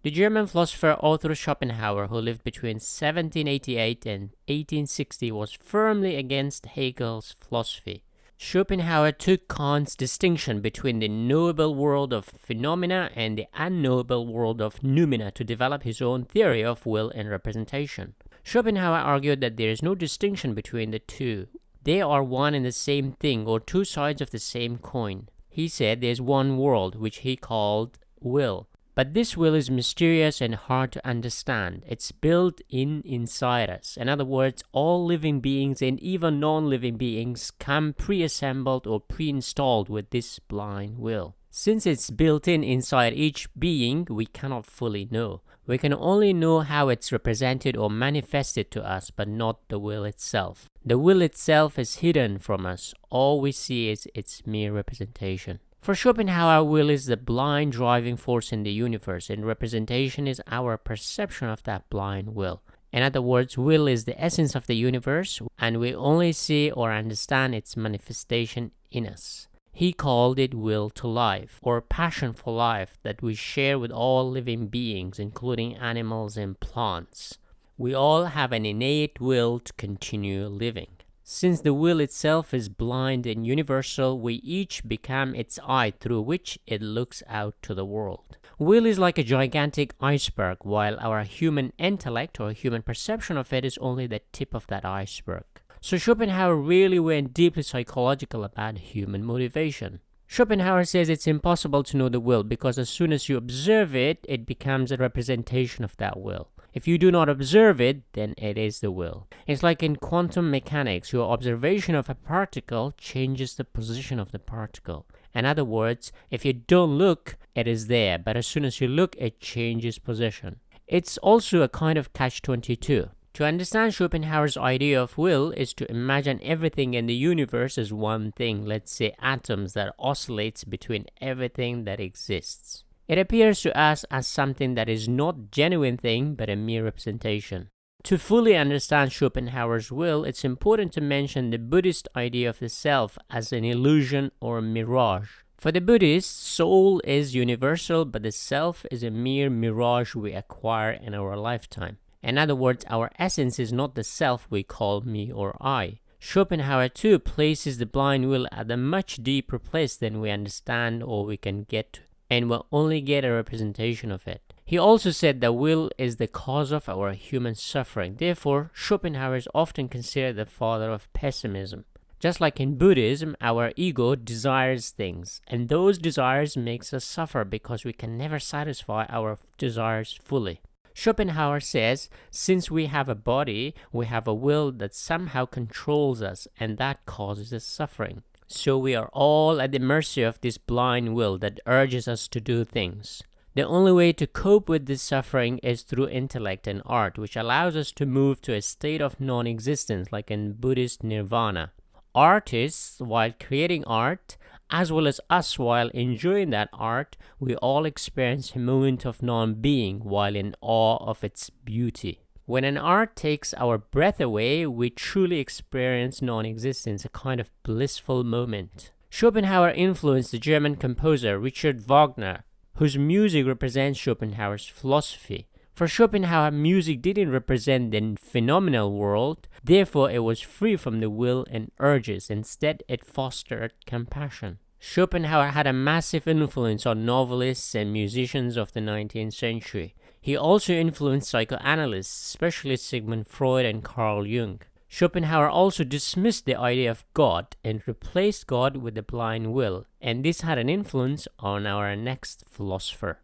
The German philosopher Arthur Schopenhauer, who lived between 1788 and 1860, was firmly against Hegel's philosophy. Schopenhauer took Kant's distinction between the knowable world of phenomena and the unknowable world of noumena to develop his own theory of will and representation. Schopenhauer argued that there is no distinction between the two. They are one and the same thing, or two sides of the same coin. He said there is one world, which he called will. But this will is mysterious and hard to understand. It's built inside us. In other words, all living beings and even non-living beings come pre-assembled or pre-installed with this blind will. Since it's built inside each being, we cannot fully know. We can only know how it's represented or manifested to us, but not the will itself. The will itself is hidden from us. All we see is its mere representation. For Schopenhauer, will is the blind driving force in the universe, and representation is our perception of that blind will. In other words, will is the essence of the universe, and we only see or understand its manifestation in us. He called it will to life, or passion for life, that we share with all living beings, including animals and plants. We all have an innate will to continue living. Since the will itself is blind and universal, we each become its eye through which it looks out to the world. Will is like a gigantic iceberg, while our human intellect or human perception of it is only the tip of that iceberg. So Schopenhauer really went deeply psychological about human motivation. Schopenhauer says it's impossible to know the will because as soon as you observe it, it becomes a representation of that will. If you do not observe it, then it is the will. It's like in quantum mechanics, your observation of a particle changes the position of the particle. In other words, if you don't look, it is there, but as soon as you look, it changes position. It's also a kind of catch-22. To understand Schopenhauer's idea of will is to imagine everything in the universe as one thing, let's say atoms that oscillates between everything that exists. It appears to us as something that is not genuine thing but a mere representation. To fully understand Schopenhauer's will, it's important to mention the Buddhist idea of the self as an illusion or a mirage. For the Buddhists, soul is universal, but the self is a mere mirage we acquire in our lifetime. In other words, our essence is not the self we call me or I. Schopenhauer too places the blind will at a much deeper place than we understand or we can get to, and will only get a representation of it. He also said that will is the cause of our human suffering. Therefore, Schopenhauer is often considered the father of pessimism. Just like in Buddhism, our ego desires things, and those desires makes us suffer because we can never satisfy our desires fully. Schopenhauer says, since we have a body, we have a will that somehow controls us, and that causes us suffering. So we are all at the mercy of this blind will that urges us to do things. The only way to cope with this suffering is through intellect and art, which allows us to move to a state of non-existence like in Buddhist nirvana. Artists, while creating art, as well as us while enjoying that art, we all experience a moment of non-being while in awe of its beauty. When an art takes our breath away, we truly experience non-existence, a kind of blissful moment. Schopenhauer influenced the German composer Richard Wagner, whose music represents Schopenhauer's philosophy. For Schopenhauer, music didn't represent the phenomenal world, therefore it was free from the will and urges. Instead, it fostered compassion. Schopenhauer had a massive influence on novelists and musicians of the 19th century. He also influenced psychoanalysts, especially Sigmund Freud and Carl Jung. Schopenhauer also dismissed the idea of God and replaced God with the blind will, and this had an influence on our next philosopher.